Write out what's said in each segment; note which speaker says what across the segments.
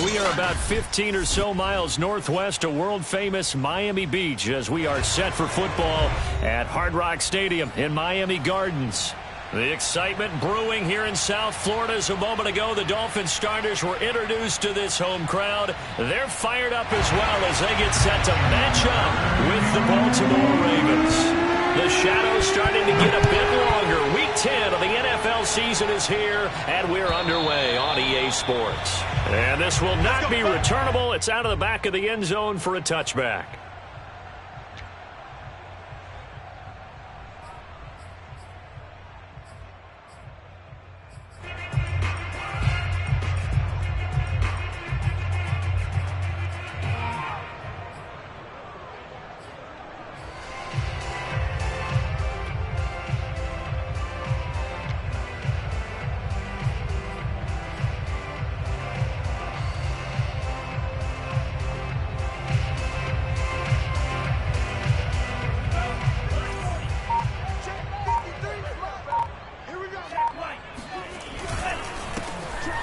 Speaker 1: We are about 15 or so miles northwest of world-famous Miami Beach as we are set for football at Hard Rock Stadium in Miami Gardens. The excitement brewing here in South Florida as a moment ago the Dolphins starters were introduced to this home crowd. They're fired up as well as they get set to match up with the Baltimore Ravens. The shadow's starting to get a bit longer. Week 10 of the NFL season is here, and we're underway on EA Sports. And this will not be returnable. It's out of the back of the end zone for a touchback.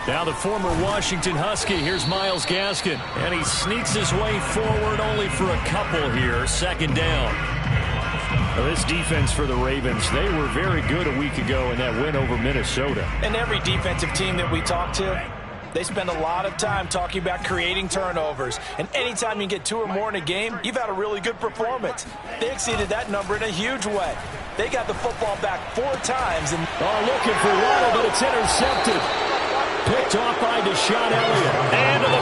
Speaker 1: Now the former Washington Husky, here's Myles Gaskin, and he sneaks his way forward only for a couple here, second down. Now this defense for the Ravens, they were very good a week ago in that win over Minnesota.
Speaker 2: And every defensive team that we talk to, they spend a lot of time talking about creating turnovers. And anytime you get 2 or more in a game, you've had a really good performance. They exceeded that number in a huge way. They got the football back 4 times. And
Speaker 1: looking for Waddle, but it's intercepted. Picked off by Deshaun Elliott. And to the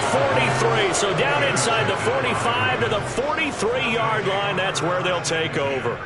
Speaker 1: 43. So down inside the 45 to the 43-yard line. That's where they'll take over.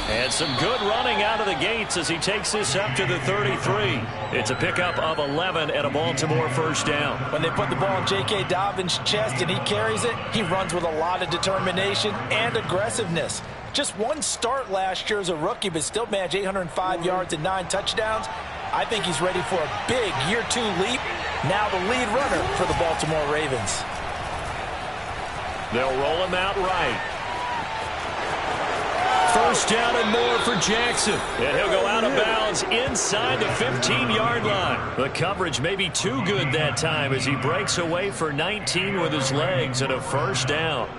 Speaker 1: And some good running out of the gates as he takes this up to the 33. It's a pickup of 11 and a Baltimore first down.
Speaker 2: When they put the ball in J.K. Dobbins' chest and he carries it, he runs with a lot of determination and aggressiveness. Just one start last year as a rookie, but still managed 805 yards and 9 touchdowns. I think he's ready for a big year 2 leap. Now the lead runner for the Baltimore Ravens.
Speaker 1: They'll roll him out right. First down and more for Jackson. And he'll go out of bounds inside the 15-yard line. The coverage may be too good that time as he breaks away for 19 with his legs and a first down.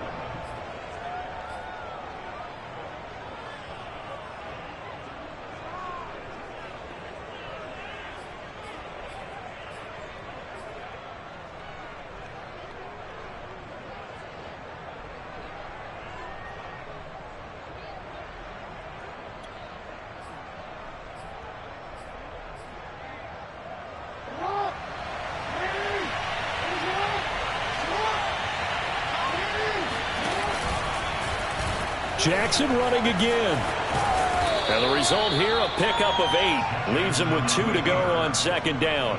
Speaker 1: Jackson running again. And the result here, a pickup of 8. Leaves him with 2 to go on second down.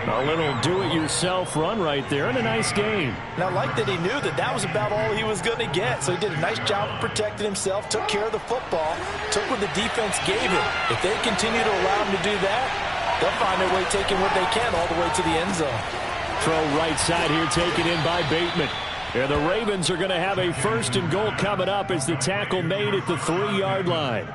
Speaker 1: A little do-it-yourself run right there and a nice game.
Speaker 2: And I like that he knew that that was about all he was going to get. So he did a nice job of protecting himself, took care of the football, took what the defense gave him. If they continue to allow him to do that, they'll find their way taking what they can all the way to the end zone.
Speaker 1: Throw right side here taken in by Bateman. And the Ravens are going to have a first and goal coming up as the tackle made at the 3-yard line.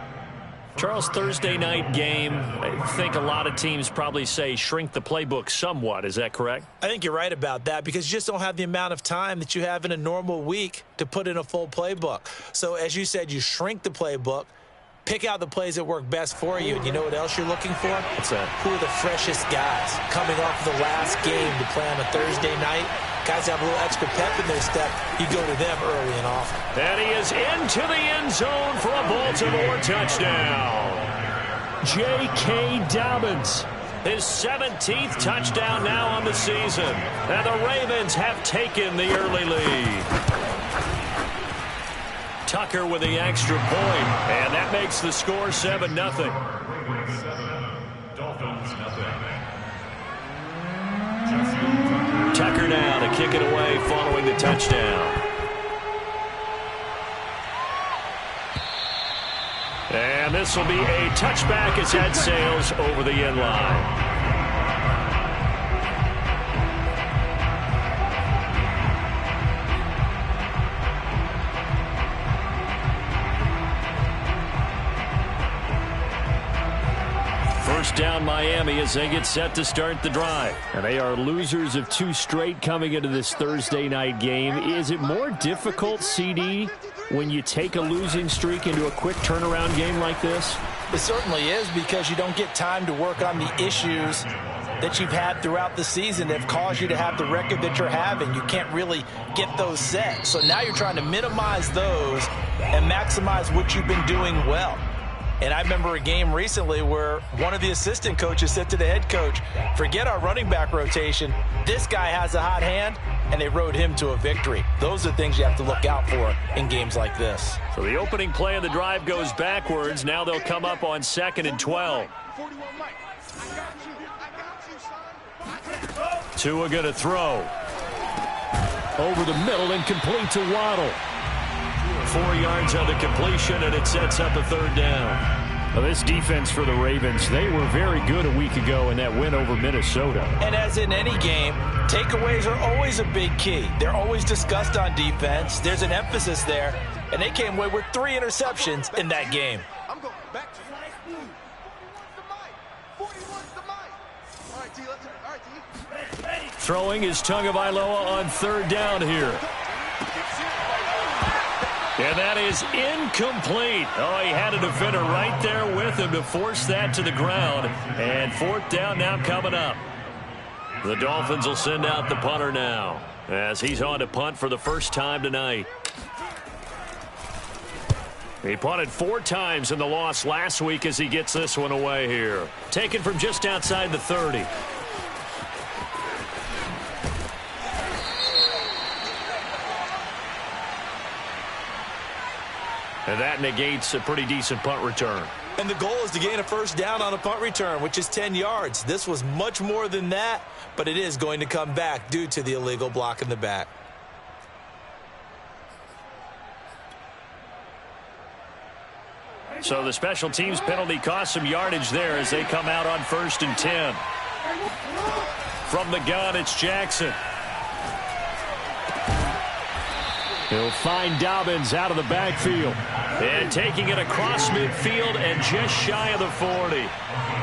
Speaker 1: Charles, Thursday night game, I think a lot of teams probably say shrink the playbook somewhat. Is that correct?
Speaker 2: I think you're right about that because you just don't have the amount of time that you have in a normal week to put in a full playbook. So as you said, you shrink the playbook, pick out the plays that work best for you. And you know what else you're looking for?
Speaker 1: What's that?
Speaker 2: Who are the freshest guys coming off the last game to play on a Thursday night? Guys have a little extra pep in their step. You go to them early and often.
Speaker 1: And he is into the end zone for a Baltimore touchdown. J.K. Dobbins, his 17th touchdown now on the season. And the Ravens have taken the early lead. Tucker with the extra point, and that makes the score 7-0. Dolphins, nothing. Tucker now to kick it away following the touchdown. And this will be a touchback as that sails over the end line. First down Miami as they get set to start the drive. And they are losers of 2 straight coming into this Thursday night game. Is it more difficult, CD, when you take a losing streak into a quick turnaround game like this?
Speaker 2: It certainly is, because you don't get time to work on the issues that you've had throughout the season that have caused you to have the record that you're having. You can't really get those set. So now you're trying to minimize those and maximize what you've been doing well. And I remember a game recently where one of the assistant coaches said to the head coach, forget our running back rotation. This guy has a hot hand, and they rode him to a victory. Those are things you have to look out for in games like this.
Speaker 1: So the opening play of the drive goes backwards. Now they'll come up on 2nd and 12. Tua going to throw. Over the middle and complete to Waddle. 4 yards on the completion, and it sets up a 3rd down. Well, this defense for the Ravens, they were very good a week ago in that win over Minnesota.
Speaker 2: And as in any game, takeaways are always a big key. They're always discussed on defense. There's an emphasis there, and they came away with 3 interceptions in that game.
Speaker 3: I'm going back to you. 41's the mic. All right, T, let's do it. All right, T.
Speaker 1: Throwing is Tagovailoa on 3rd down here. And that is incomplete. Oh, he had a defender right there with him to force that to the ground. And 4th down now coming up. The Dolphins will send out the punter now as he's on to punt for the first time tonight. He punted 4 times in the loss last week as he gets this one away here. Taken from just outside the 30. And that negates a pretty decent punt return.
Speaker 2: And the goal is to gain a first down on a punt return, which is 10 yards. This was much more than that, but it is going to come back due to the illegal block in the back.
Speaker 1: So the special teams penalty cost some yardage there as they come out on 1st and 10. From the gun, it's Jackson. He'll find Dobbins out of the backfield. And taking it across midfield and just shy of the 40.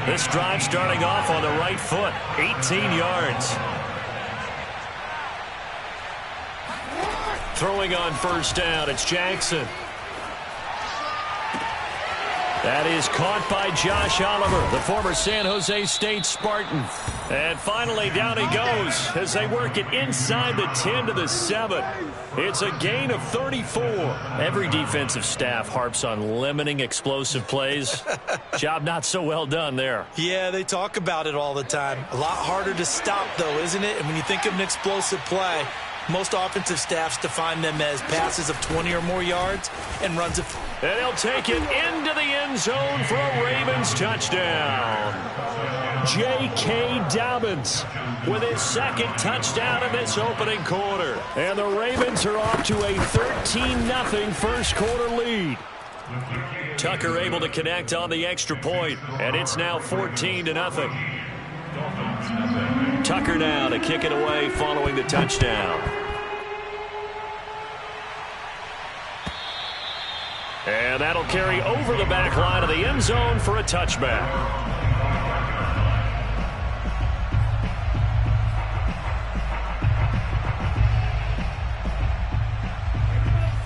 Speaker 1: This drive starting off on the right foot. 18 yards. Throwing on 1st down, it's Jackson. That is caught by Josh Oliver, the former San Jose State Spartan. And finally, down he goes as they work it inside the 10 to the 7. It's a gain of 34. Every defensive staff harps on limiting explosive plays. Job not so well done there.
Speaker 2: Yeah, they talk about it all the time. A lot harder to stop, though, isn't it? And when you think of an explosive play, most offensive staffs define them as passes of 20 or more yards and runs of...
Speaker 1: And he'll take it into the end zone for a Ravens touchdown. J.K. Dobbins with his 2nd touchdown in this opening quarter. And the Ravens are off to a 13-0 first quarter lead. Tucker able to connect on the extra point, and it's now 14-0. Tucker now to kick it away following the touchdown. And that'll carry over the back line of the end zone for a touchback.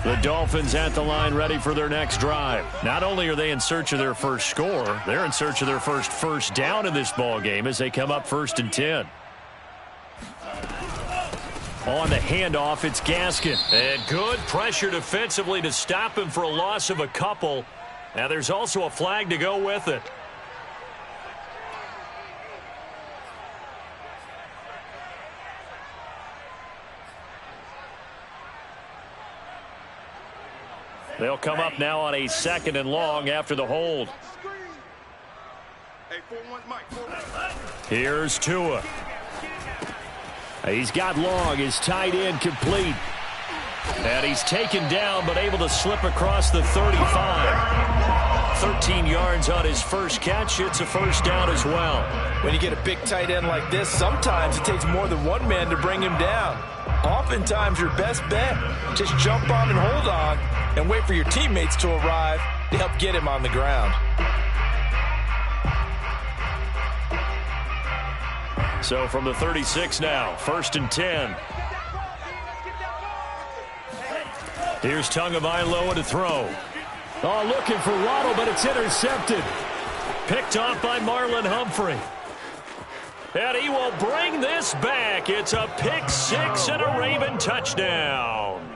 Speaker 1: The Dolphins at the line ready for their next drive. Not only are they in search of their first score, they're in search of their first down in this ball game as they come up 1st and 10. On the handoff, it's Gaskin. And good pressure defensively to stop him for a loss of a couple. Now there's also a flag to go with it. They'll come up now on a 2nd and long after the hold. Here's Tua. He's got Long, his tight end, complete. And he's taken down, but able to slip across the 35. 13 yards on his first catch. It's a first down as well.
Speaker 2: When you get a big tight end like this, sometimes it takes more than one man to bring him down. Oftentimes, your best bet, just jump on and hold on and wait for your teammates to arrive to help get him on the ground.
Speaker 1: So from the 36 now, 1st and 10. Here's Tagovailoa to throw. Oh, looking for Waddle, but it's intercepted. Picked off by Marlon Humphrey. And he will bring this back. It's a pick six and a Raven touchdown.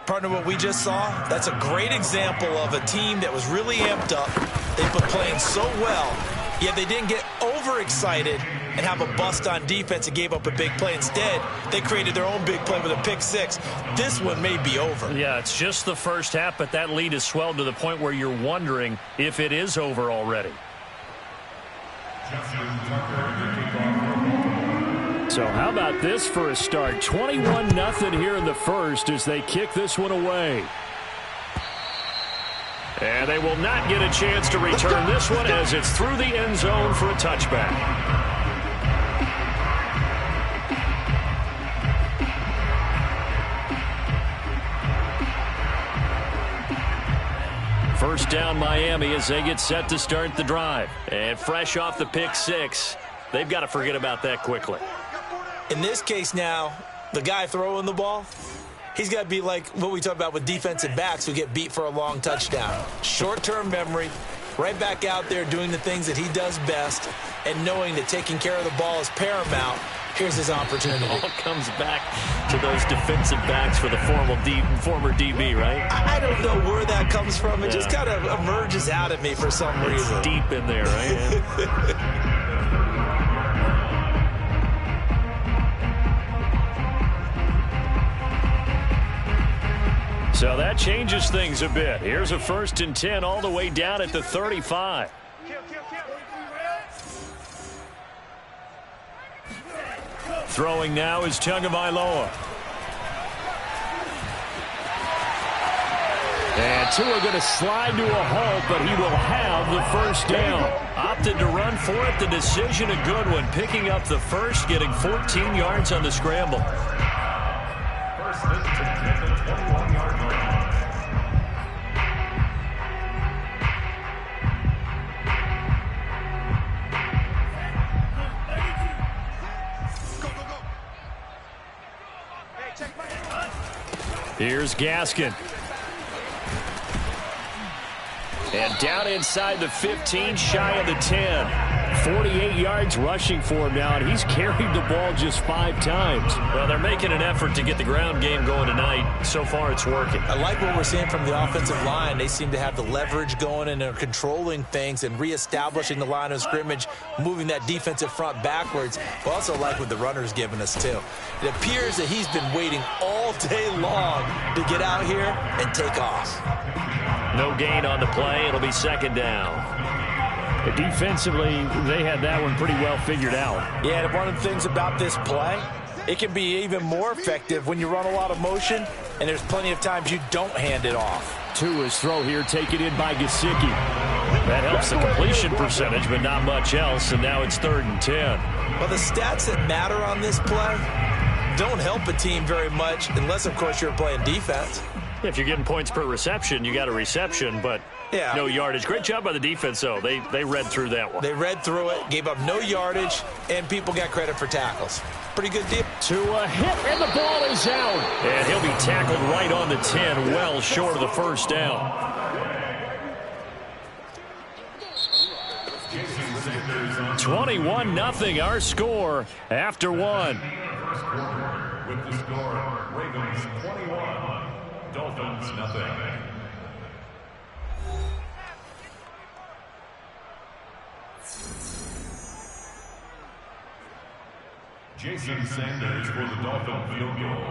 Speaker 2: Partner, what we just saw, that's a great example of a team that was really amped up. They've been playing so well, yet they didn't get overexcited and have a bust on defense and gave up a big play. Instead, they created their own big play with a pick six. This one may be over.
Speaker 1: Yeah, it's just the first half, but that lead has swelled to the point where you're wondering if it is over already. So how about this for a start? 21-0 here in the first as they kick this one away. And they will not get a chance to return this one as it's through the end zone for a touchback. First down Miami as they get set to start the drive. And fresh off the pick six, they've got to forget about that quickly.
Speaker 2: In this case now, the guy throwing the ball, he's got to be like what we talk about with defensive backs who get beat for a long touchdown. Short-term memory, right back out there doing the things that he does best, and knowing that taking care of the ball is paramount. Here's his opportunity.
Speaker 1: It all comes back to those defensive backs for the former DB, right?
Speaker 2: I don't know where that comes from. It just kind of emerges out at me for some reason.
Speaker 1: It's deep in there, right? So that changes things a bit. Here's a 1st and 10 all the way down at the 35. Throwing now is Tagovailoa. And Tua going to slide to a halt, but he will have the first down. Opted to run for it. The decision a good one. Picking up the first, getting 14 yards on the scramble.
Speaker 4: First and 10 at the 21-yard line.
Speaker 1: Here's Gaskin. And down inside the 15, shy of the 10. 48 yards rushing for him now, and he's carried the ball just 5 times. Well, they're making an effort to get the ground game going tonight. So far, it's working.
Speaker 2: I like what we're seeing from the offensive line. They seem to have the leverage going, and they're controlling things and reestablishing the line of scrimmage, moving that defensive front backwards. We also like what the runner's giving us, too. It appears that he's been waiting all day long to get out here and take off.
Speaker 1: No gain on the play. It'll be 2nd down. Defensively, they had that one pretty well figured out.
Speaker 2: Yeah, and one of the things about this play, it can be even more effective when you run a lot of motion, and there's plenty of times you don't hand it off.
Speaker 1: Tua's throw here taken in by Gesicki. That helps the completion percentage, but not much else, and now it's 3rd and 10.
Speaker 2: Well, the stats that matter on this play don't help a team very much unless, of course, you're playing defense.
Speaker 1: If you're getting points per reception, you got a reception, but no yardage. Great job by the defense, though. They read through that one.
Speaker 2: They read through it, gave up no yardage, and people got credit for tackles. Pretty good deal.
Speaker 1: Tua hit, and the ball is out. And he'll be tackled right on the 10, well short of the first down. 21-0 our score after one.
Speaker 4: First quarter with the score, Ravens 21, Dolphins nothing. Jason Sanders for the Dolphin field goal.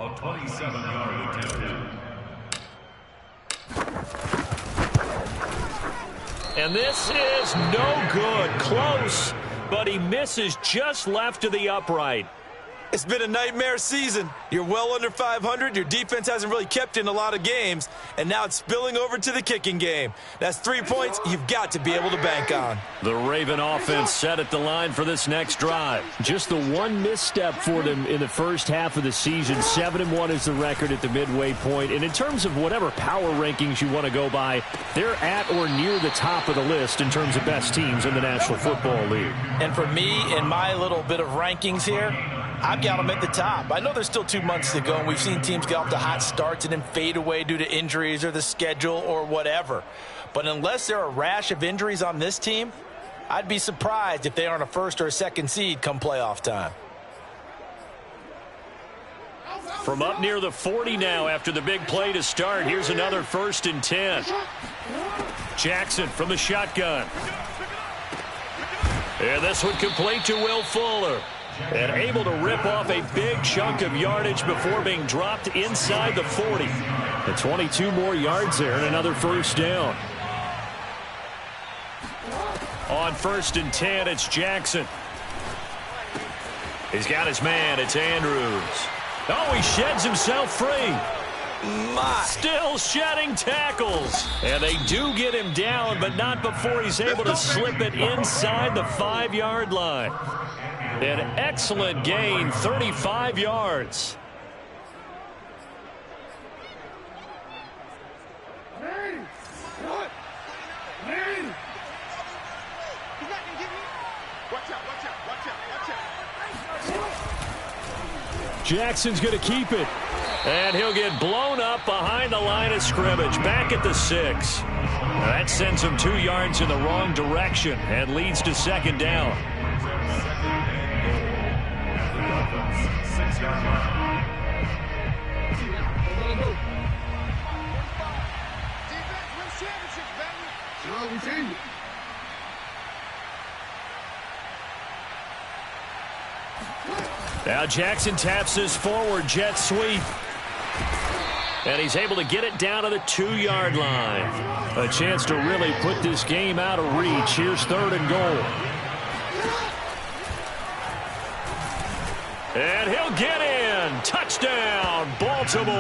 Speaker 4: A 27-yard attempt.
Speaker 1: And this is no good. Close, but he misses just left of the upright.
Speaker 2: It's been a nightmare season. You're well under 500. Your defense hasn't really kept in a lot of games, and now it's spilling over to the kicking game. That's 3 points you've got to be able to bank on.
Speaker 1: The Raven offense set at the line for this next drive.
Speaker 5: Just the one misstep for them in the first half of the season. 7-1 is the record at the midway point. And in terms of whatever power rankings you want to go by, they're at or near the top of the list in terms of best teams in the National Football League.
Speaker 2: And for me, in my little bit of rankings here, I've got them at the top. I know there's still 2 months to go, and we've seen teams get off to hot starts and then fade away due to injuries or the schedule or whatever. But unless there are a rash of injuries on this team, I'd be surprised if they aren't a first or a second seed come playoff time.
Speaker 1: From up near the 40 now after the big play to start, here's another 1st and 10. Jackson from the shotgun. And this one complete to Will Fuller. And able to rip off a big chunk of yardage before being dropped inside the 40.
Speaker 5: And 22 more yards there and another first down.
Speaker 1: On 1st and 10, it's Jackson. He's got his man. It's Andrews. Oh, he sheds himself free. Still shedding tackles. And they do get him down, but not before he's able to slip it inside the 5-yard line. An excellent gain, 35 yards.
Speaker 5: Jackson's going to keep it.
Speaker 1: And he'll get blown up behind the line of scrimmage, back at the 6. That sends him 2 yards in the wrong direction and leads to 2nd down. Now Jackson taps this forward jet sweep. And he's able to get it down to the 2-yard line. A chance to really put this game out of reach. Here's 3rd and goal. And he'll get in. Touchdown, Baltimore.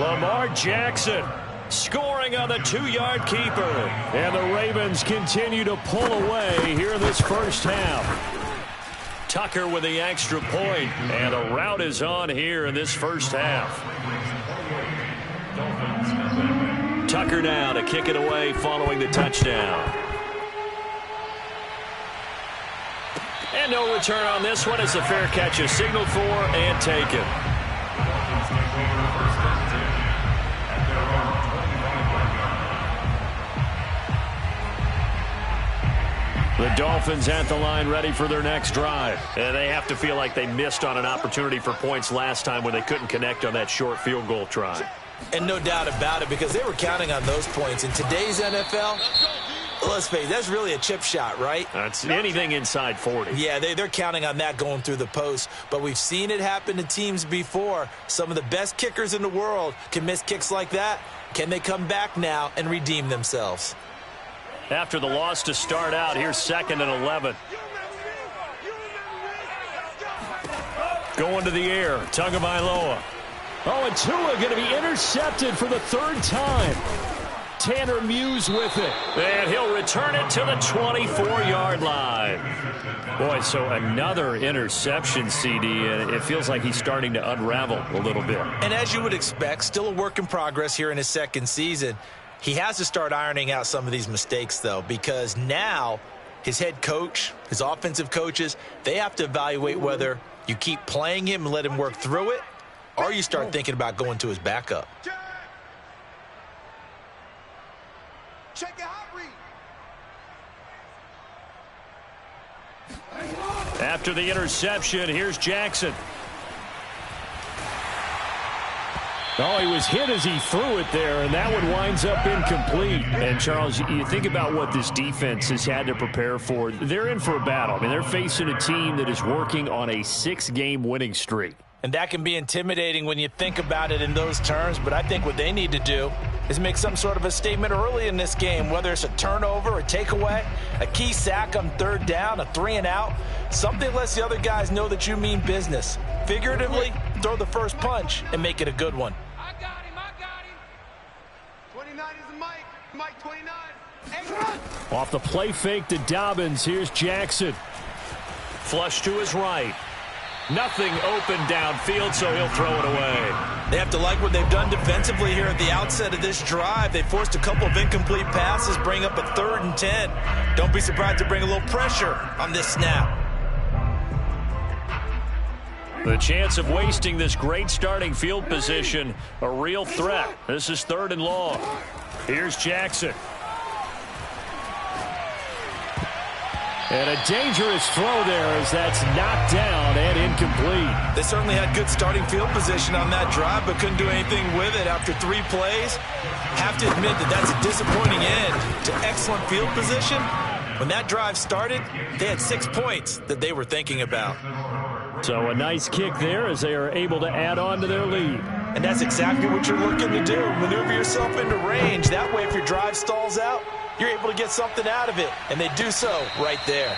Speaker 1: Lamar Jackson scoring on the 2-yard keeper.
Speaker 5: And the Ravens continue to pull away here in this first half.
Speaker 1: Tucker with the extra point, and a rout is on here in this first half. Tucker now to kick it away following the touchdown. And no return on this one. It's a fair catch, a signal for and taken. The Dolphins at the line ready for their next drive. And they have to feel like they missed on an opportunity for points last time when they couldn't connect on that short field goal try.
Speaker 2: And no doubt about it, because they were counting on those points. In today's NFL, let's face it, that's really a chip shot, right?
Speaker 1: That's anything inside 40.
Speaker 2: Yeah, they're counting on that going through the post. But we've seen it happen to teams before. Some of the best kickers in the world can miss kicks like that. Can they come back now and redeem themselves?
Speaker 1: After the loss to start out, here's 2nd and 11. Going to the air, Tagovailoa.
Speaker 5: Oh, and Tua going to be intercepted for the 3rd time. Tanner Muse with it.
Speaker 1: And he'll return it to the 24-yard line. Boy, so another interception, CD, and it feels like he's starting to unravel a little bit.
Speaker 2: And as you would expect, still a work in progress here in his 2nd season. He has to start ironing out some of these mistakes, though, because now his head coach, his offensive coaches, they have to evaluate whether you keep playing him and let him work through it, or you start thinking about going to his backup.
Speaker 3: Check it out, Reed.
Speaker 1: After the interception, here's Jackson.
Speaker 5: Oh, he was hit as he threw it there, and that one winds up incomplete. And, Charles, you think about what this defense has had to prepare for. They're in for a battle. I mean, they're facing a team that is working on a 6-game winning streak.
Speaker 2: And that can be intimidating when you think about it in those terms, but I think what they need to do is make some sort of a statement early in this game, whether it's a turnover, a takeaway, a key sack on third down, a 3-and-out. Something lets the other guys know that you mean business. Figuratively, throw the first punch and make it a good one.
Speaker 3: I got him. 29 is Mike. Mike 29. Hey, run!
Speaker 5: Off the play fake to Dobbins, here's Jackson.
Speaker 1: Flush to his right. Nothing open downfield, so he'll throw it away.
Speaker 2: They have to like what they've done defensively here at the outset of this drive. They forced a couple of incomplete passes, bring up a 3rd and 10. Don't be surprised to bring a little pressure on this snap.
Speaker 1: The chance of wasting this great starting field position, a real threat. This is 3rd and long. Here's Jackson.
Speaker 5: And a dangerous throw there as that's knocked down and incomplete.
Speaker 2: They certainly had good starting field position on that drive, but couldn't do anything with it after 3 plays. Have to admit that that's a disappointing end to excellent field position. When that drive started, they had 6 points that they were thinking about.
Speaker 5: So a nice kick there as they are able to add on to their lead.
Speaker 2: And that's exactly what you're looking to do. Maneuver yourself into range. That way, if your drive stalls out, you're able to get something out of it. And they do so right there.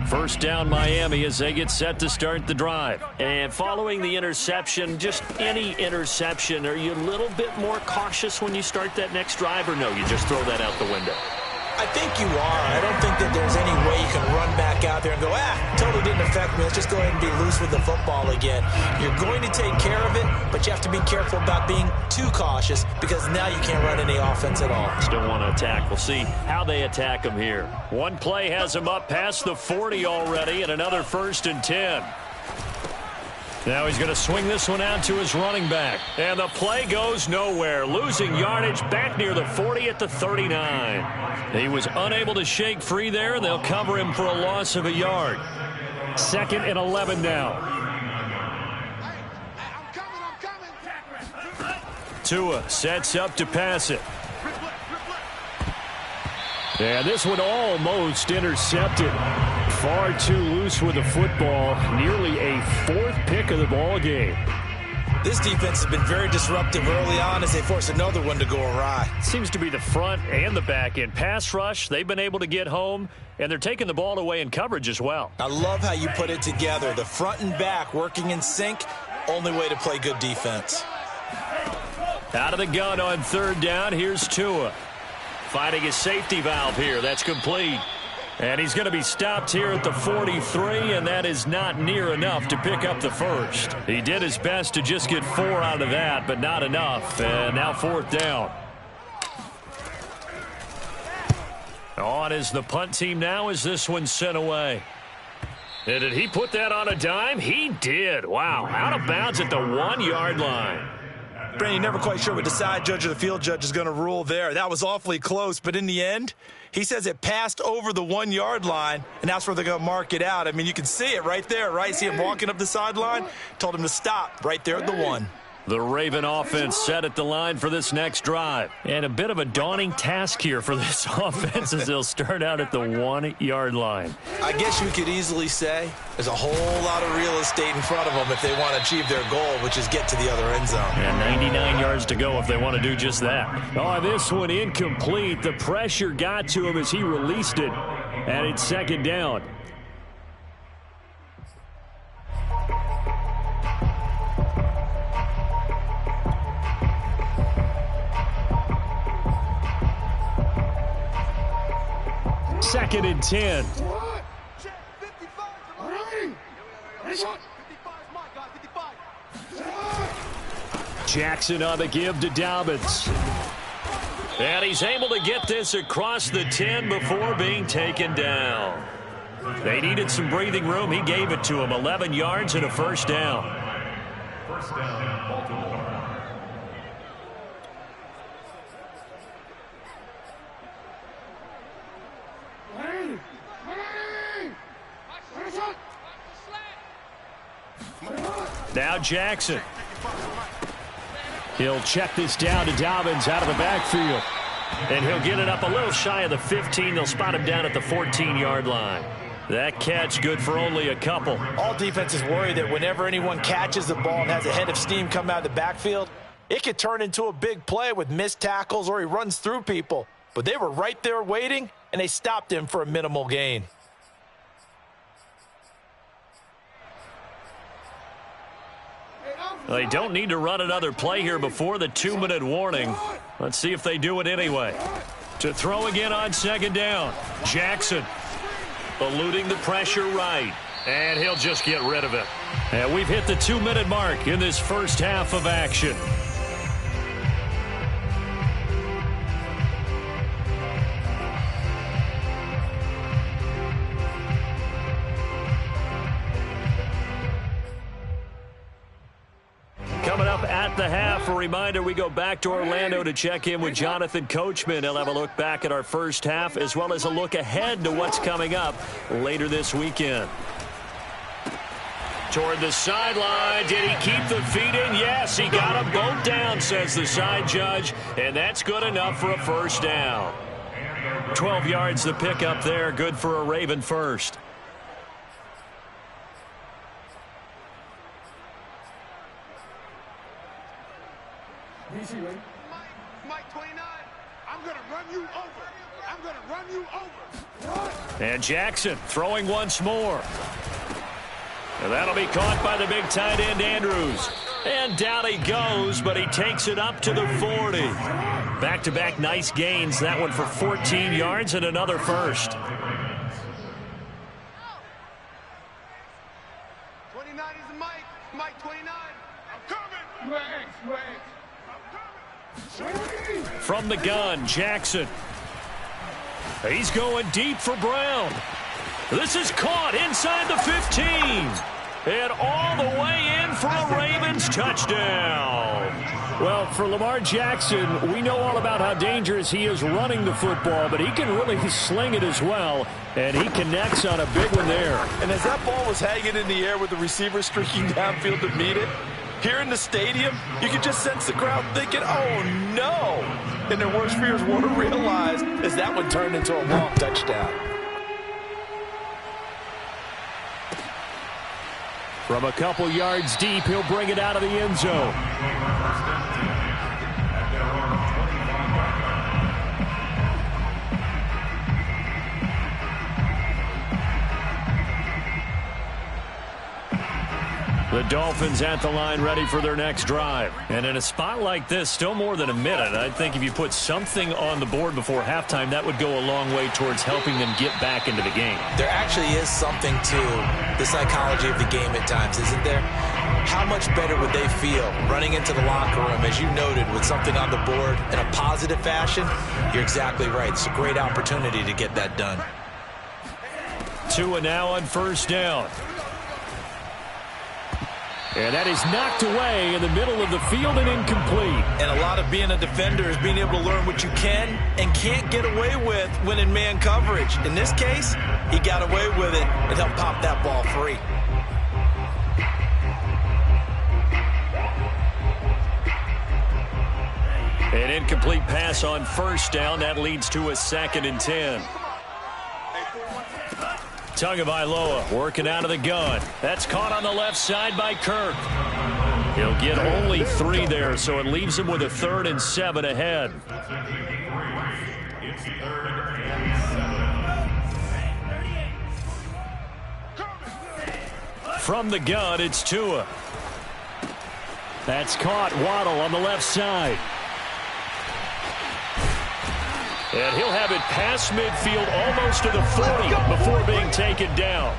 Speaker 1: First down Miami as they get set to start the drive. And following the interception, just any interception, are you a little bit more cautious when you start that next drive, or no, you just throw that out the window?
Speaker 2: I think you are. I don't think that there's any way you can run back out there and go, totally didn't affect me. Let's just go ahead and be loose with the football again. You're going to take care of it, but you have to be careful about being too cautious because now you can't run any offense at all.
Speaker 1: Still want to attack. We'll see how they attack them here. One play has them up past the 40 already, and another 1st and 10. Now he's going to swing this one out to his running back. And the play goes nowhere. Losing yardage back near the 40 at the 39. He was unable to shake free there. They'll cover him for a loss of a yard. 2nd and 11 now.
Speaker 3: I'm coming.
Speaker 1: Tua sets up to pass it. And this one almost intercepted. Far too loose with the football. Nearly a 4th pick of the ball game.
Speaker 2: This defense has been very disruptive early on as they force another one to go awry.
Speaker 1: Seems to be the front and the back end. Pass rush, they've been able to get home, and they're taking the ball away in coverage as well.
Speaker 2: I love how you put it together. The front and back working in sync. Only way to play good defense.
Speaker 1: Out of the gun on 3rd down, here's Tua. Finding his safety valve here. That's complete. And he's going to be stopped here at the 43, and that is not near enough to pick up the first. He did his best to just get 4 out of that, but not enough. And now 4th down. On is the punt team now as this one's sent away. And did he put that on a dime? He did. Wow, out of bounds at the 1-yard line.
Speaker 2: Brandon, you're never quite sure what the side judge or the field judge is going to rule there. That was awfully close, but in the end, he says it passed over the 1-yard line, and that's where they're going to mark it out. I mean, you can see it right there, right? See him walking up the sideline? Told him to stop right there at the 1.
Speaker 1: The Raven offense set at the line for this next drive. And a bit of a daunting task here for this offense as they'll start out at the 1-yard line.
Speaker 2: I guess you could easily say there's a whole lot of real estate in front of them if they want to achieve their goal, which is get to the other end zone.
Speaker 1: And 99 yards to go if they want to do just that.
Speaker 5: Oh, this one incomplete. The pressure got to him as he released it. And it's 2nd down. Second and 10. Jackson on the give to Dobbins.
Speaker 1: And he's able to get this across the 10 before being taken down. They needed some breathing room. He gave it to them. 11 yards and a 1st down.
Speaker 4: 1st down, Baltimore.
Speaker 1: Now Jackson.
Speaker 5: He'll check this down to Dobbins out of the backfield. And he'll get it up a little shy of the 15. They'll spot him down at the 14-yard line. That catch good for only a couple.
Speaker 2: All defenses worry that whenever anyone catches the ball and has a head of steam come out of the backfield, it could turn into a big play with missed tackles or he runs through people. But they were right there waiting, and they stopped him for a minimal gain.
Speaker 1: They don't need to run another play here before the 2-minute warning. Let's see if they do it anyway. To throw again on second down. Jackson eluding the pressure right. And he'll just get rid of it. And we've hit the 2-minute mark in this first half of action. Coming up at the half, a reminder, we go back to Orlando to check in with Jonathan Coachman. He'll have a look back at our first half as well as a look ahead to what's coming up later this weekend. Toward the sideline. Did he keep the feet in? Yes, he got them both down, says the side judge, and that's good enough for a first down. 12 yards the pickup there, good for a Raven first.
Speaker 3: Mike 29, I'm going to run you over. I'm going to run you over.
Speaker 1: And Jackson throwing once more. And that'll be caught by the big tight end, Andrews. And down he goes, but he takes it up to the 40. Back-to-back nice gains. That one for 14 yards and another first.
Speaker 3: 29 is Mike. Mike 29. I'm coming.
Speaker 1: From the gun, Jackson. He's going deep for Brown. This is caught inside the 15. And all the way in for a Ravens touchdown.
Speaker 5: Well, for Lamar Jackson, we know all about how dangerous he is running the football, but he can really sling it as well, and he connects on a big one there.
Speaker 2: And as that ball was hanging in the air with the receiver streaking downfield to meet it, here in the stadium, you can just sense the crowd thinking, oh, no. And their worst fears were realized as that one turned into a long touchdown.
Speaker 5: From a couple yards deep, he'll bring it out of the end zone. The Dolphins at the line ready for their next drive.
Speaker 1: And in a spot like this, still more than a minute, I think if you put something on the board before halftime, that would go a long way towards helping them get back into the game.
Speaker 2: There actually is something to the psychology of the game at times, isn't there? How much better would they feel running into the locker room, as you noted, with something on the board in a positive fashion? You're exactly right. It's a great opportunity to get that done.
Speaker 1: Tua now on first down.
Speaker 5: And that is knocked away in the middle of the field and incomplete.
Speaker 2: And a lot of being a defender is being able to learn what you can and can't get away with when in man coverage. In this case, he got away with it and helped pop that ball free.
Speaker 1: An incomplete pass on first down. That leads to a 2nd and 10. Tagovailoa working out of the gun. That's caught on the left side by Kirk. He'll get only 3 there, so it leaves him with a 3rd and 7 ahead. From the gun, it's Tua.
Speaker 5: That's caught. Waddle on the left side.
Speaker 1: And he'll have it past midfield almost to the 40 before being taken down.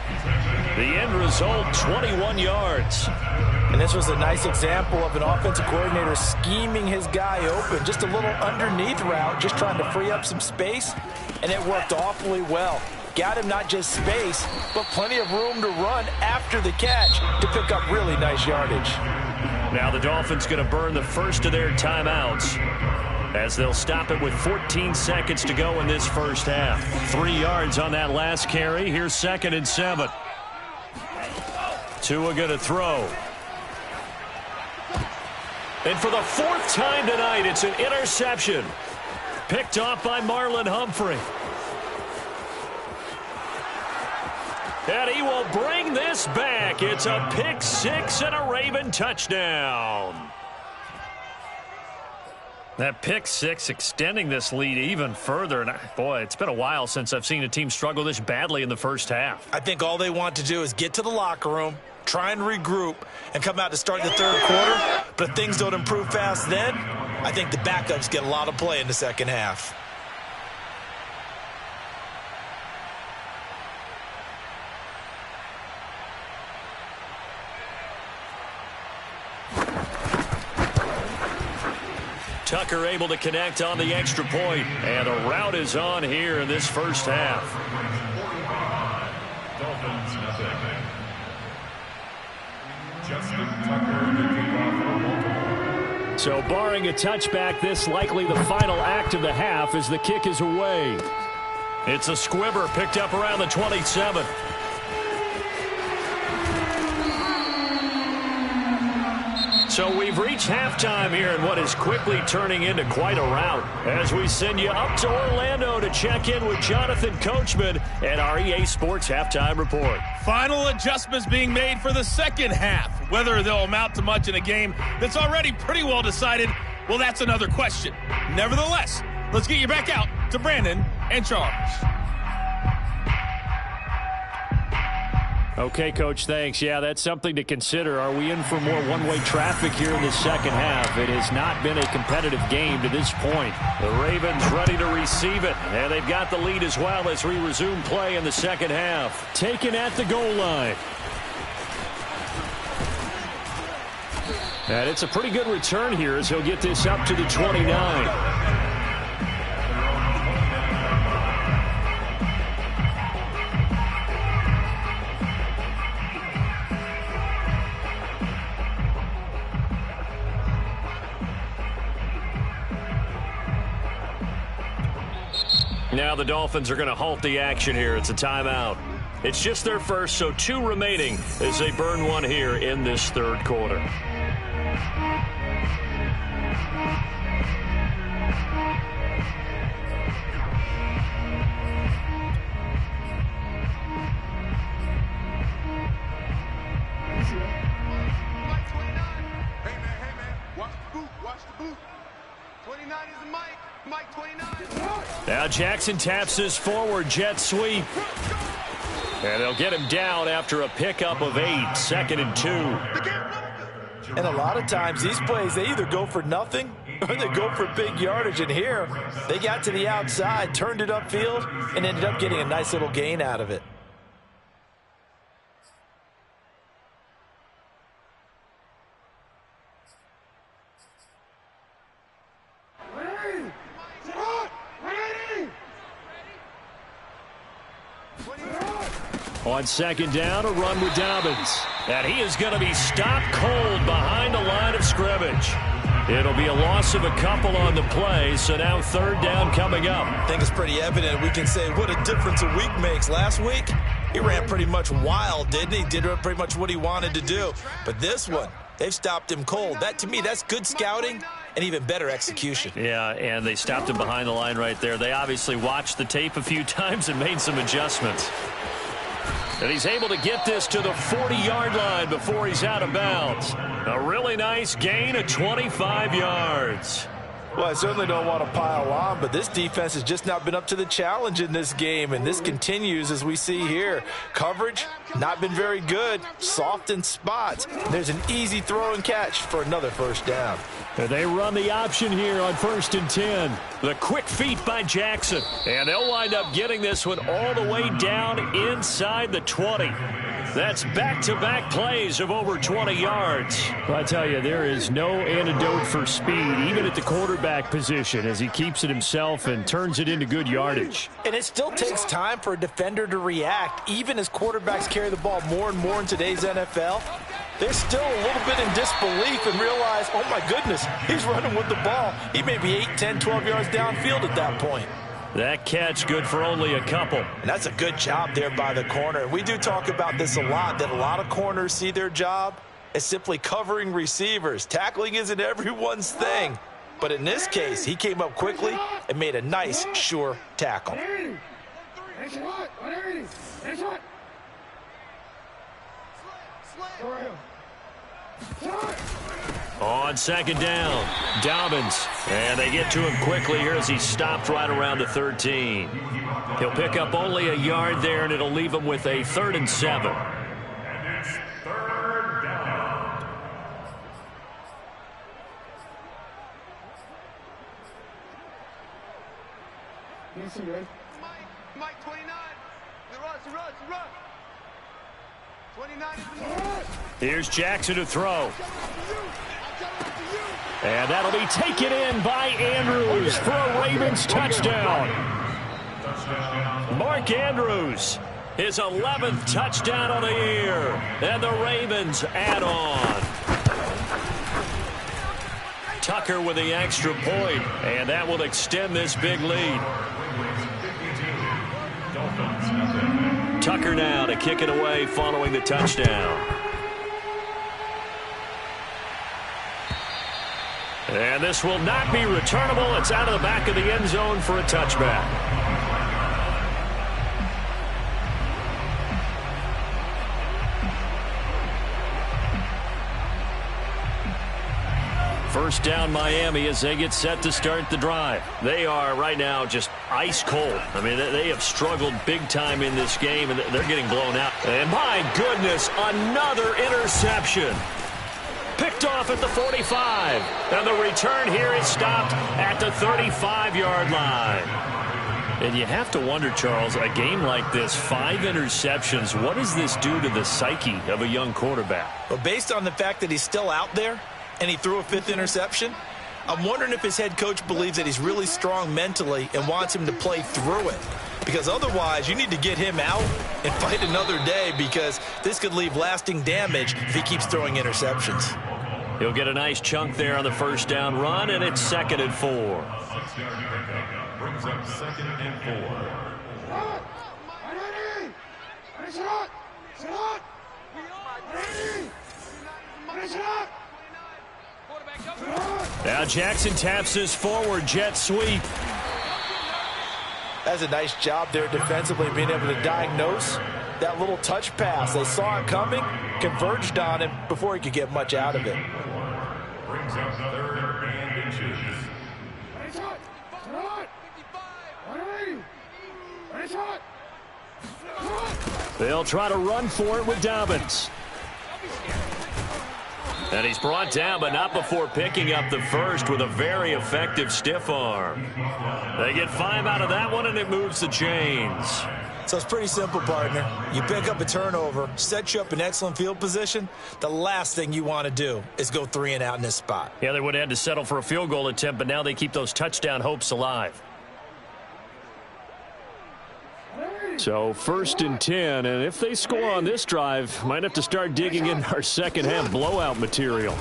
Speaker 1: The end result, 21 yards.
Speaker 2: And this was a nice example of an offensive coordinator scheming his guy open. Just a little underneath route, just trying to free up some space. And it worked awfully well. Got him not just space, but plenty of room to run after the catch to pick up really nice yardage.
Speaker 1: Now the Dolphins going to burn the first of their timeouts, as they'll stop it with 14 seconds to go in this first half. 3 yards on that last carry. Here's 2nd and 7. Tua going to throw. And for the fourth time tonight, it's an interception. Picked off by Marlon Humphrey. And he will bring this back. It's a pick six and a Raven touchdown. That pick six extending this lead even further. And boy, it's been a while since I've seen a team struggle this badly in the first half.
Speaker 2: I think all they want to do is get to the locker room, try and regroup, and come out to start the third quarter. But if things don't improve fast then, I think the backups get a lot of play in the second half.
Speaker 1: Tucker able to connect on the extra point, and a route is on here in this first half.
Speaker 4: Dolphins nothing. Justin Tucker to kick off for Baltimore.
Speaker 5: So barring a touchback, this likely the final act of the half as the kick is away.
Speaker 1: It's a squibber picked up around the 27. So we've reached halftime here in what is quickly turning into quite a rout as we send you up to Orlando to check in with Jonathan Coachman and our EA Sports Halftime Report.
Speaker 6: Final adjustments being made for the second half. Whether they'll amount to much in a game that's already pretty well decided, well, that's another question. Nevertheless, let's get you back out to Brandon and Charles.
Speaker 5: Okay, Coach, thanks. Yeah, that's something to consider. Are we in for more one-way traffic here in the second half? It has not been a competitive game to this point.
Speaker 1: The Ravens ready to receive it, and they've got the lead as well as we resume play in the second half.
Speaker 5: Taken at the goal line. And it's a pretty good return here as he'll get this up to the 29.
Speaker 1: Now the Dolphins are going to halt the action here. It's a timeout. It's just their first, so 2 remaining as they burn one here in this third quarter.
Speaker 3: Hey, man, watch the boot. 29 is the mic. Mike 29.
Speaker 1: Now Jackson taps his forward jet sweep. And they'll get him down after a pickup of 8, 2nd and 2.
Speaker 2: And a lot of times these plays, they either go for nothing or they go for big yardage. And here, they got to the outside, turned it upfield, and ended up getting a nice little gain out of it.
Speaker 5: On second down, a run with Dobbins.
Speaker 1: And he is going to be stopped cold behind the line of scrimmage. It'll be a loss of a couple on the play, so now third down coming up.
Speaker 2: I think it's pretty evident. We can say what a difference a week makes. Last week, he ran pretty much wild, didn't he? Did pretty much what he wanted to do. But this one, they've stopped him cold. That, to me, that's good scouting and even better execution.
Speaker 1: Yeah, and they stopped him behind the line right there. They obviously watched the tape a few times and made some adjustments. And he's able to get this to the 40-yard line before he's out of bounds. A really nice gain of 25 yards.
Speaker 2: Well, I certainly don't want to pile on, but this defense has just not been up to the challenge in this game, and this continues as we see here. Coverage, not been very good, soft in spots. There's an easy throw and catch for another first down.
Speaker 5: They run the option here on 1st and 10.
Speaker 1: The quick feet by Jackson, and they'll wind up getting this one all the way down inside the 20. That's back-to-back plays of over 20 yards.
Speaker 5: Well, I tell you, there is no antidote for speed, even at the quarterback position, as he keeps it himself and turns it into good yardage.
Speaker 2: And it still takes time for a defender to react, even as quarterbacks carry the ball more and more in today's NFL. They're still a little bit in disbelief and realize, oh, my goodness, he's running with the ball. He may be 8, 10, 12 yards downfield at that point.
Speaker 1: That catch good for only a couple.
Speaker 2: And that's a good job there by the corner. We do talk about this a lot, that a lot of corners see their job is simply covering receivers. Tackling isn't everyone's thing. But in this case, he came up quickly and made a nice, sure tackle.
Speaker 1: On second down, Dobbins. And they get to him quickly here as he stopped right around the 13. He'll pick up only a yard there, and it'll leave him with a 3rd and 7.
Speaker 4: And it's 3rd down.
Speaker 3: Mike, 29. The rush. 29 is the move.
Speaker 1: Here's Jackson to throw. And that'll be taken in by Andrews for a Ravens touchdown. Mark Andrews, his 11th touchdown of the year. And the Ravens add on. Tucker with the extra point, and that will extend this big lead. Tucker now to kick it away following the touchdown. And this will not be returnable. It's out of the back of the end zone for a touchback. First down Miami as they get set to start the drive. They are right now just ice cold. I mean, they have struggled big time in this game, and they're getting blown out. And my goodness, another interception. Picked off at the 45. And the return here is stopped at the 35-yard line. And you have to wonder, Charles, a game like this, 5 interceptions, what does this do to the psyche of a young quarterback?
Speaker 2: Well, based on the fact that he's still out there and he threw a 5th interception, I'm wondering if his head coach believes that he's really strong mentally and wants him to play through it. Because otherwise, you need to get him out and fight another day, because this could leave lasting damage if he keeps throwing interceptions.
Speaker 1: He'll get a nice chunk there on the first down run, and it's 2nd and 4.
Speaker 4: 6-yard pickup brings up 2nd and 4.
Speaker 1: Now Jackson taps his forward jet sweep.
Speaker 2: That's a nice job there defensively, being able to diagnose that little touch pass. They saw it coming, converged on him before he could get much out of it.
Speaker 4: Brings up 3rd and inches.
Speaker 1: They'll try to run for it with Dobbins. And he's brought down, but not before picking up the first with a very effective stiff arm. They get 5 out of that one, and it moves the chains.
Speaker 2: So it's pretty simple, partner. You pick up a turnover, set you up in excellent field position. The last thing you want to do is go 3 and out in this spot.
Speaker 1: Yeah, they would have had to settle for a field goal attempt, but now they keep those touchdown hopes alive.
Speaker 5: So 1st and 10, and if they score on this drive, might have to start digging in our second half blowout material.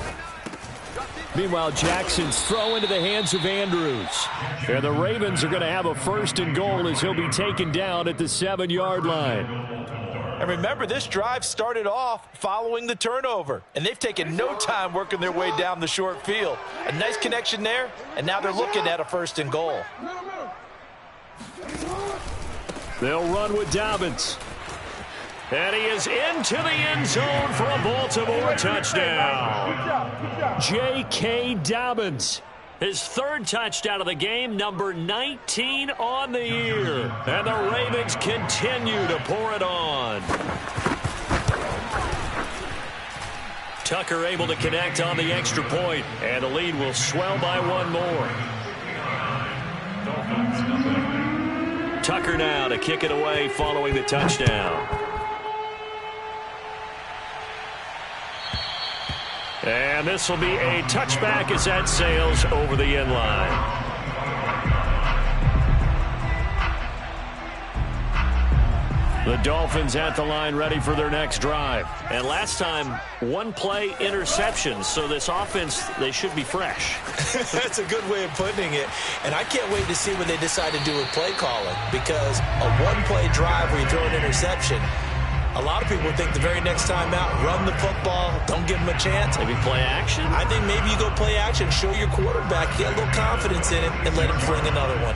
Speaker 5: Meanwhile, Jackson's throw into the hands of Andrews. And the Ravens are going to have a 1st and goal as he'll be taken down at the 7-yard line.
Speaker 2: And remember, this drive started off following the turnover, and they've taken no time working their way down the short field. A nice connection there, and now they're looking at a 1st and goal.
Speaker 1: They'll run with Dobbins. And he is into the end zone for a Baltimore touchdown. J.K. Dobbins, his 3rd touchdown of the game, number 19 on the year. And the Ravens continue to pour it on. Tucker able to connect on the extra point, and the lead will swell by 1 more. Tucker now to kick it away following the touchdown. And this will be a touchback as that sails over the end line. The Dolphins at the line ready for their next drive. And last time, 1-play interceptions, so this offense, they should be fresh.
Speaker 2: That's a good way of putting it. And I can't wait to see what they decide to do with play calling, because a 1-play drive where you throw an interception, A lot of people think the very next time out, run the football, don't give him a chance.
Speaker 5: Maybe play action?
Speaker 2: I think maybe you go play action, show your quarterback, get a little confidence in him, and let him fling another one.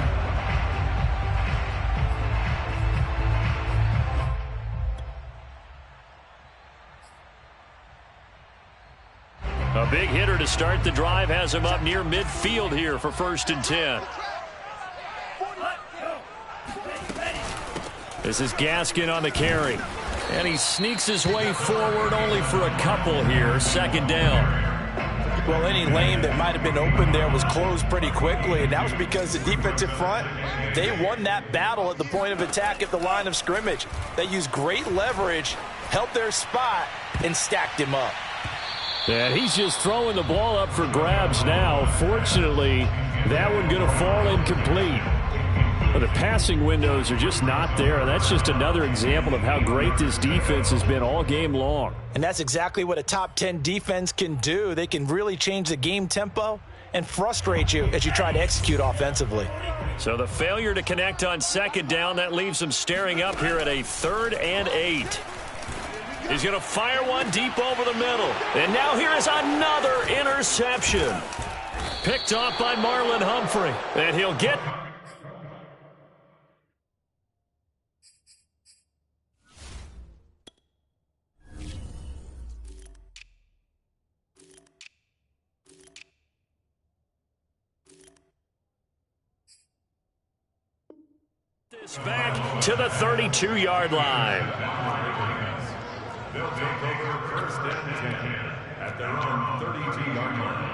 Speaker 1: A big hitter to start the drive has him up near midfield here for 1st and 10. This is Gaskin on the carry. And he sneaks his way forward only for a couple here. 2nd down.
Speaker 2: Well, any lane that might have been open there was closed pretty quickly, and that was because the defensive front, they won that battle at the point of attack at the line of scrimmage. They used great leverage, held their spot, and stacked him up.
Speaker 5: And he's just throwing the ball up for grabs now. Fortunately, that one going to fall incomplete. But the passing windows are just not there. That's just another example of how great this defense has been all game long.
Speaker 2: And that's exactly what a top 10 defense can do. They can really change the game tempo and frustrate you as you try to execute offensively.
Speaker 1: So the failure to connect on 2nd down, that leaves them staring up here at a 3rd and 8. He's going to fire one deep over the middle. And now here is another interception. Picked off by Marlon Humphrey. And he'll get... this back to the 32-yard line.
Speaker 4: They'll take over 1st and 10 at their own 32-yard line.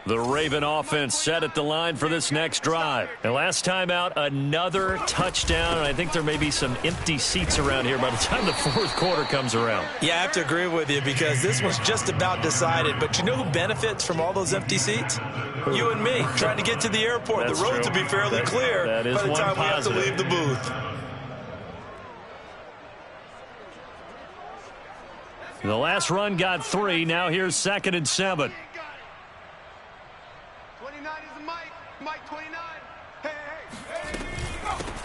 Speaker 1: The Raven offense set at the line for this next drive. And last time out, another touchdown. And I think there may be some empty seats around here by the time the 4th quarter comes around.
Speaker 2: Yeah, I have to agree with you because this one's just about decided. But you know who benefits from all those empty seats? You and me, trying to get to the airport.
Speaker 1: That's
Speaker 2: the roads
Speaker 1: true.
Speaker 2: will be fairly clear
Speaker 1: by the time
Speaker 2: we have to leave the booth.
Speaker 1: The last run got 3. Now here's 2nd and 7.
Speaker 3: 29 is the Mike. Mike 29. Hey, hey,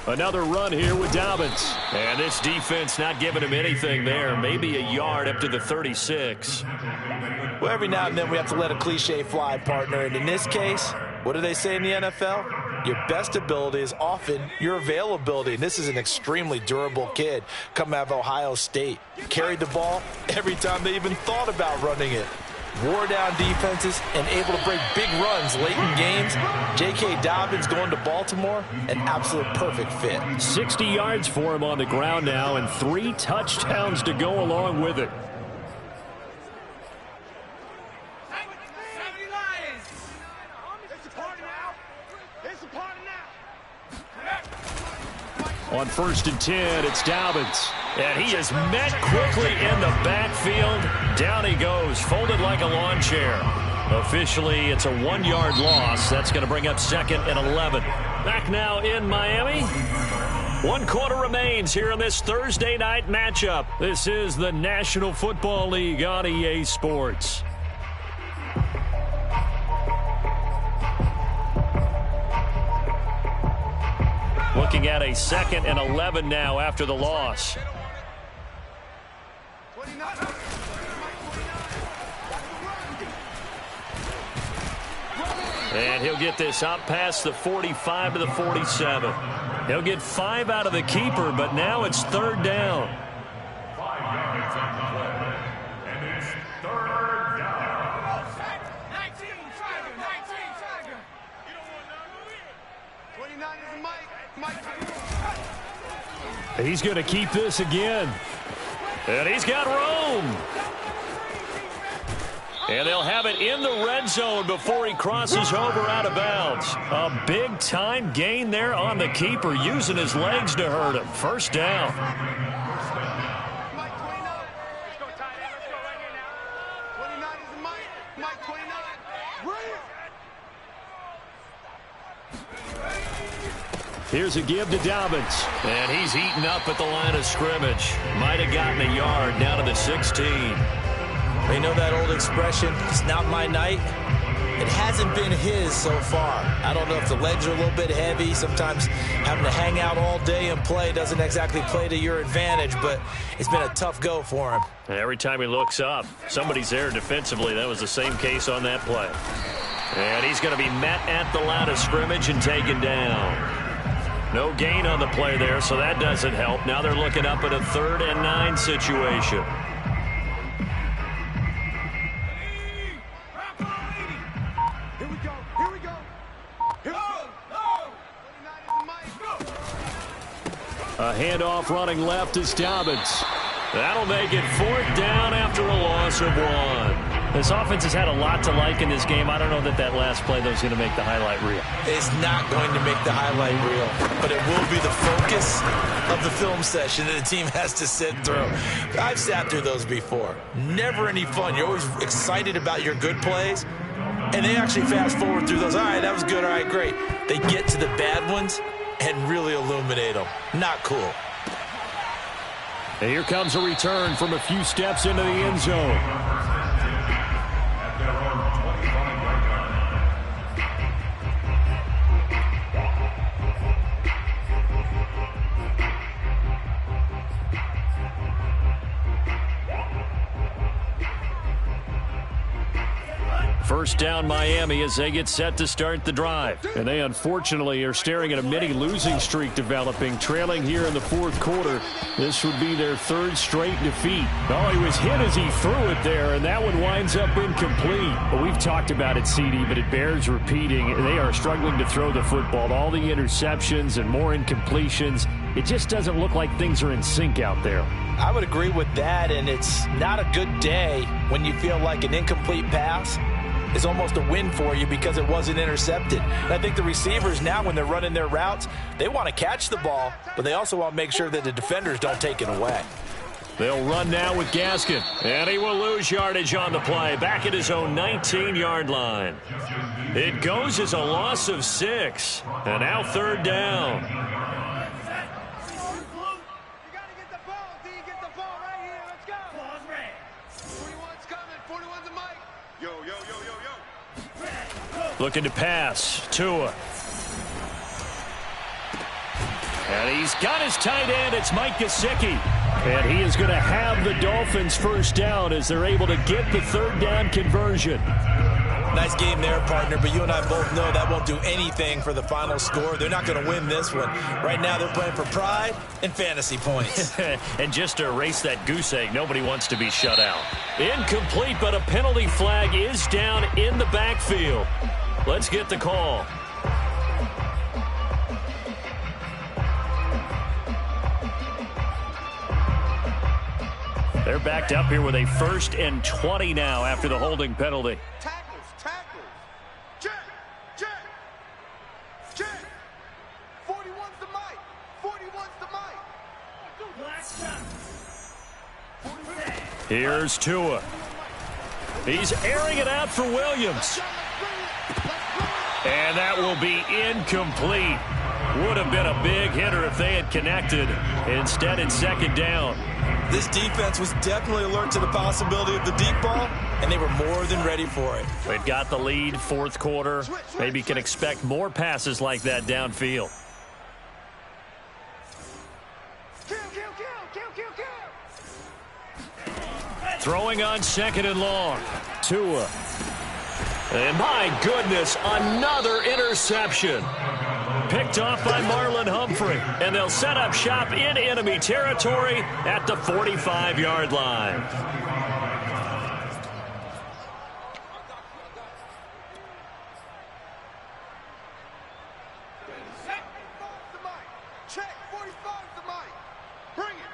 Speaker 3: hey.
Speaker 1: Another run here with Dobbins. And this defense not giving him anything there. Maybe a yard up to the 36.
Speaker 2: Well, every now and then we have to let a cliche fly, partner. And in this case, what do they say in the NFL? Your best ability is often your availability. And this is an extremely durable kid coming out of Ohio State. Carried the ball every time they even thought about running it. Wore down defenses and able to break big runs late in games. J.K. Dobbins going to Baltimore, an absolute perfect fit.
Speaker 5: 60 yards for him on the ground now and 3 touchdowns to go along with it. On 1st and 10, it's Dobbins.
Speaker 1: And he is met quickly in the backfield. Down he goes, folded like a lawn chair. Officially, it's a 1-yard loss. That's going to bring up 2nd and 11. Back now in Miami. 1 quarter remains here in this Thursday night matchup. This is the National Football League on EA Sports. Looking at a 2nd and 11 now after the loss. And he'll get this up past the 45 to the 47. He'll get 5 out of the keeper, but now it's 3rd down.
Speaker 4: 5 yards on the play, and it's 3rd down.
Speaker 3: 19, Tiger. 29 is the Mike. Mike.
Speaker 5: He's going to keep this again.
Speaker 1: And he's got room. And they'll have it in the red zone before he crosses over out of bounds. A big-time gain there on the keeper, using his legs to hurt him. 1st down.
Speaker 3: Mike 29. Let's go, tight end. Let's go right here now. 29 is the Mike. Mike 29.
Speaker 5: Here's a give to Dobbins.
Speaker 1: And he's eaten up at the line of scrimmage. Might have gotten a yard down to the 16.
Speaker 2: They know that old expression, it's not my night. It hasn't been his so far. I don't know if the legs are a little bit heavy. Sometimes having to hang out all day and play doesn't exactly play to your advantage, but it's been a tough go for him.
Speaker 1: Every time he looks up, somebody's there defensively. That was the same case on that play. And he's going to be met at the line of scrimmage and taken down. No gain on the play there, so that doesn't help. Now they're looking up at a 3rd and 9 situation.
Speaker 3: Here we go. Here we go. Here we go. 29 is the mic.
Speaker 5: A handoff running left is Dobbins. That'll make it 4th down after a loss of 1.
Speaker 1: This offense has had a lot to like in this game. I don't know that last play, though, is going to make the highlight reel.
Speaker 2: It's not going to make the highlight reel, but it will be the focus of the film session that the team has to sit through. I've sat through those before. Never any fun. You're always excited about your good plays, and they actually fast forward through those. All right, that was good. All right, great. They get to the bad ones and really illuminate them. Not cool.
Speaker 5: And here comes a return from a few steps into the end zone. First down Miami as they get set to start the drive. And they unfortunately are staring at a mini losing streak developing, trailing here in the 4th quarter. This would be their 3rd straight defeat. Oh, he was hit as he threw it there, and that one winds up incomplete. But we've talked about it, CD, but it bears repeating. They are struggling to throw the football. All the interceptions and more incompletions. It just doesn't look like things are in sync out there.
Speaker 2: I would agree with that, and it's not a good day when you feel like an incomplete pass is almost a win for you because it wasn't intercepted. And I think the receivers now, when they're running their routes, they want to catch the ball, but they also want to make sure that the defenders don't take it away.
Speaker 5: They'll run now with Gaskin, and he will lose yardage on the play, back at his own 19-yard line. It goes as a loss of 6, and now 3rd down.
Speaker 3: You got to get the ball, D. Get the ball right here. Let's go. 41's coming. 41's the mic. Yo, yo, yo, yo, yo.
Speaker 5: Looking to pass. Tua. And he's got his tight end. It's Mike Gesicki. And he is going to have the Dolphins first down as they're able to get the 3rd down conversion.
Speaker 2: Nice game there, partner, but you and I both know that won't do anything for the final score. They're not going to win this one. Right now they're playing for pride and fantasy points.
Speaker 1: And just to erase that goose egg, nobody wants to be shut out.
Speaker 5: Incomplete, but a penalty flag is down in the backfield. Let's get the call. They're backed up here with a 1st and 20 now after the holding penalty.
Speaker 3: Tackles, tackles. Check, check, check. 41's the mic. 41's the mic.
Speaker 5: Here's Tua. He's airing it out for Williams. And that will be incomplete. Would have been a big hitter if they had connected. Instead, it's 2nd down.
Speaker 2: This defense was definitely alert to the possibility of the deep ball, and they were more than ready for it.
Speaker 5: They've got the lead, 4th quarter. Maybe can expect more passes like that downfield.
Speaker 3: Kill, kill, kill, kill, kill, kill.
Speaker 5: Throwing on 2nd and long. Tua. And my goodness, another interception. Picked off by Marlon Humphrey. And they'll set up shop in enemy territory at the 45-yard line.
Speaker 3: Check, 45's the mic. Bring it,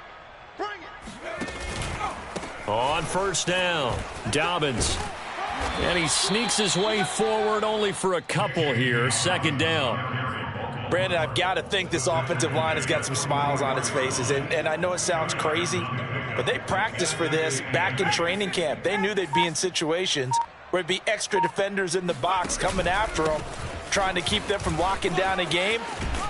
Speaker 3: bring it.
Speaker 5: On 1st down, Dobbins. And he sneaks his way forward only for a couple here. 2nd down.
Speaker 2: Brandon, I've got to think this offensive line has got some smiles on its faces. And I know it sounds crazy, but they practiced for this back in training camp. They knew they'd be in situations where it'd be extra defenders in the box coming after them, trying to keep them from locking down a game.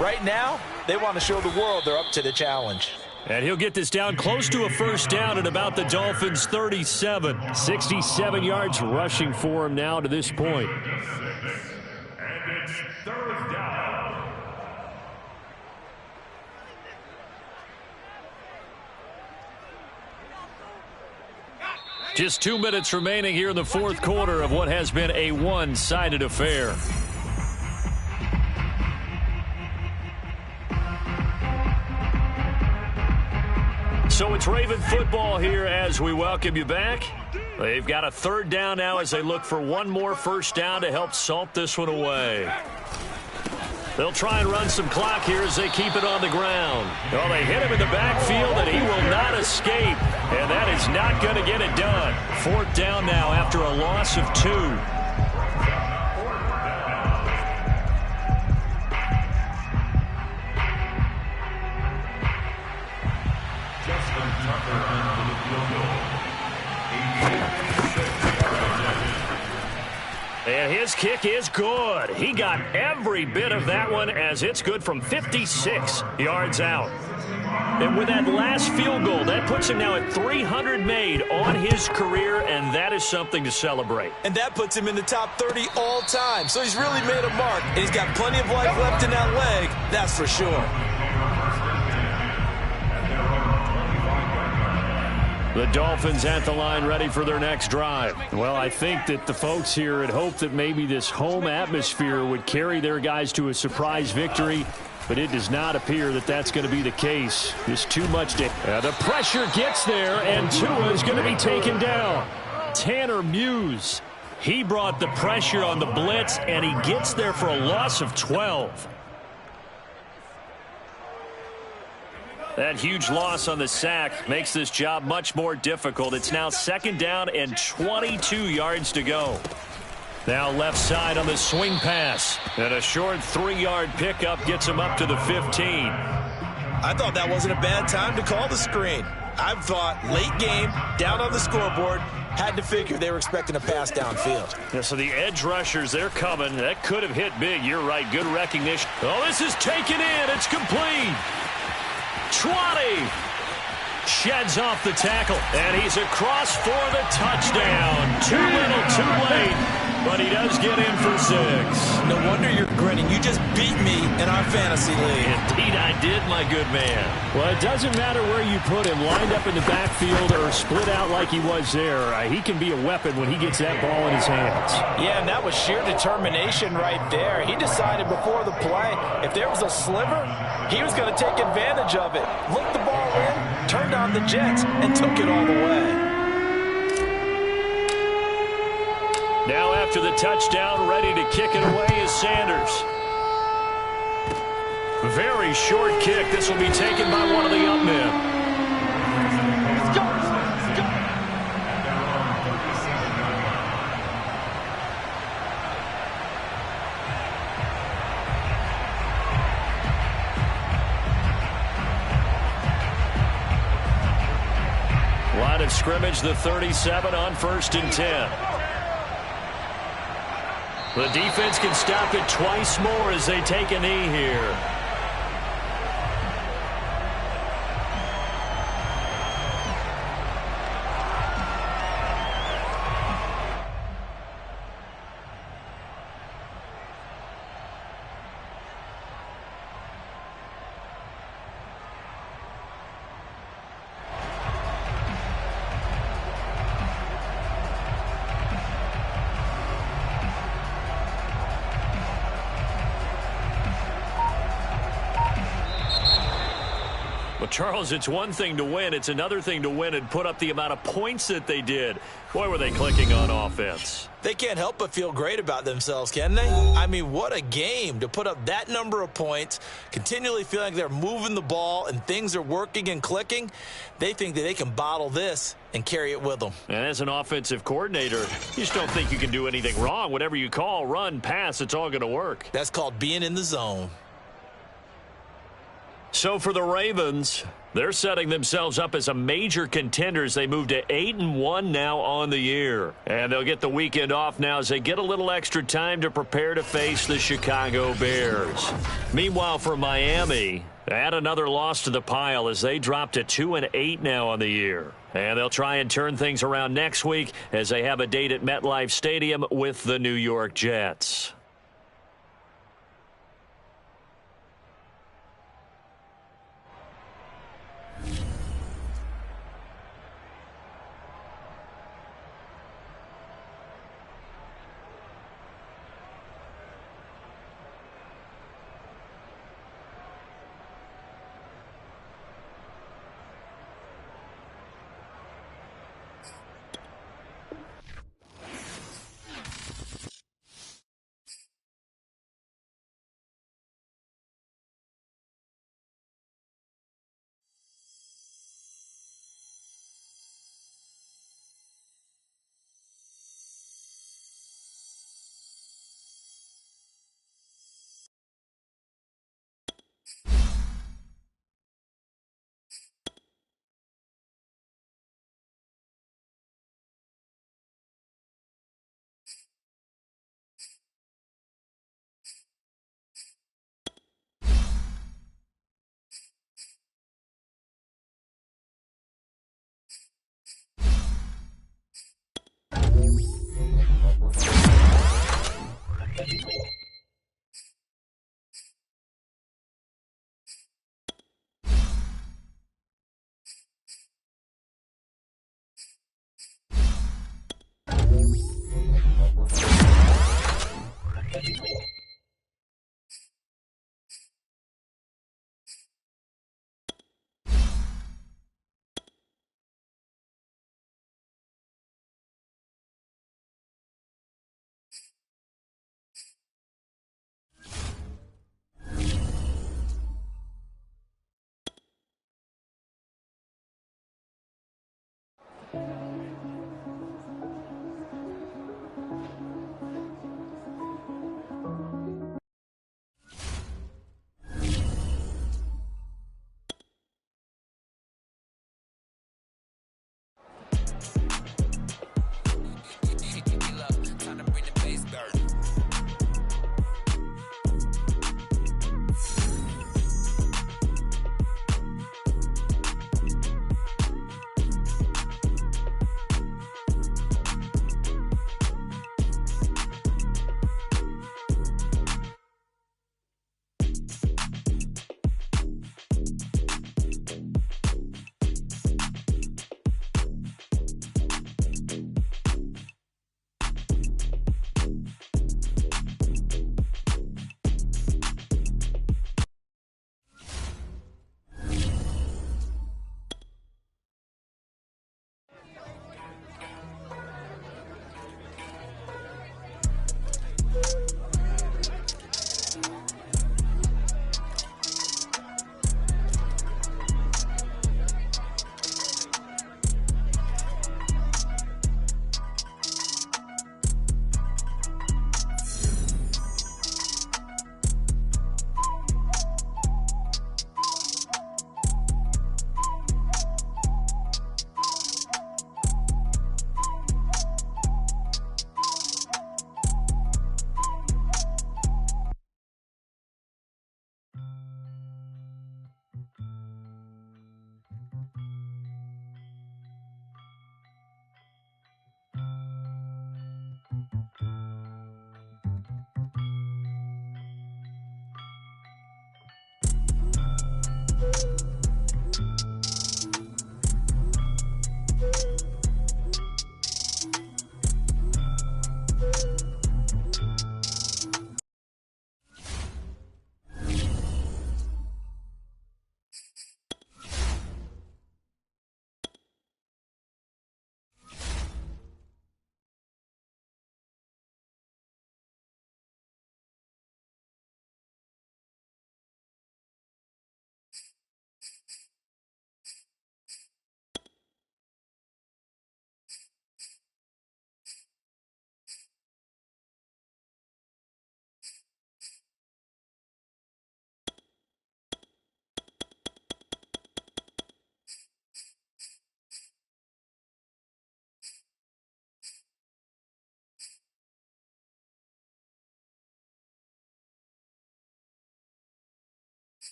Speaker 2: Right now, they want to show the world they're up to the challenge.
Speaker 5: And he'll get this down close to a first down at about the Dolphins' 37. 67 yards rushing for him now to this point.
Speaker 4: And it's third down.
Speaker 1: Just 2 minutes remaining here in the fourth quarter of what has been a one-sided affair. So it's Raven football here as we welcome you back. They've got a third down now as they look for one more first down to help salt this one away. They'll try and run some clock here as they keep it on the ground. Well, they hit him in the backfield, and he will not escape. And that is not going to get it done. Fourth down now after a loss of 2. And his kick is good. He got every bit of that one as it's good from 56 yards out. And with that last field goal, that puts him now at 300 made on his career, and that is something to celebrate.
Speaker 2: And that puts him in the top 30 all time. So he's really made a mark, and he's got plenty of life left in that leg, that's for sure.
Speaker 1: The Dolphins at the line ready for their next drive.
Speaker 5: Well, I think that the folks here had hoped that maybe this home atmosphere would carry their guys to a surprise victory, but it does not appear that that's going to be the case. There's too much to... the pressure gets there, and Tua is going to be taken down. Tanner Muse, he brought the pressure on the blitz, and he gets there for a loss of 12.
Speaker 1: That huge loss on the sack makes this job much more difficult. It's now second down and 22 yards to go. Now left side on the swing pass. And a short 3-yard pickup gets him up to the 15.
Speaker 2: I thought that wasn't a bad time to call the screen. I thought late game, down on the scoreboard, had to figure they were expecting a pass downfield.
Speaker 1: Yeah, so the edge rushers, they're coming. That could have hit big. You're right. Good recognition. Oh, this is taken in. It's complete. 20. Sheds off the tackle, and he's across for the touchdown. Too little, too late. But he does get in for 6.
Speaker 2: No wonder you're grinning. You just beat me in our fantasy league.
Speaker 1: Indeed I did, my good man.
Speaker 5: Well, it doesn't matter where you put him, lined up in the backfield or split out like he was there. He can be a weapon when he gets that ball in his hands.
Speaker 2: Yeah, and that was sheer determination right there. He decided before the play, if there was a sliver, he was going to take advantage of it. Looked the ball in, turned on the jets, and took it all the way.
Speaker 1: Now after the touchdown, ready to kick it away is Sanders. Very short kick. This will be taken by one of the up men.
Speaker 3: Let's go. Let's go.
Speaker 1: Line of scrimmage, the 37 on 1st and 10. The defense can stop it twice more as they take a knee here. Charles, it's one thing to win. It's another thing to win and put up the amount of points that they did. Boy, were they clicking on offense.
Speaker 2: They can't help but feel great about themselves, can they? I mean, what a game to put up that number of points, continually feeling like they're moving the ball and things are working and clicking. They think that they can bottle this and carry it with them.
Speaker 1: And as an offensive coordinator, you just don't think you can do anything wrong. Whatever you call, run, pass, it's all going to work.
Speaker 2: That's called being in the zone.
Speaker 1: So for the Ravens, they're setting themselves up as a major contender as they move to 8-1 now on the year. And they'll get the weekend off now as they get a little extra time to prepare to face the Chicago Bears. Meanwhile, for Miami, Add another loss to the pile as they drop to 2-8 now on the year. And they'll try and turn things around next week as they have a date at MetLife Stadium with the New York Jets.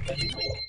Speaker 7: Thank you.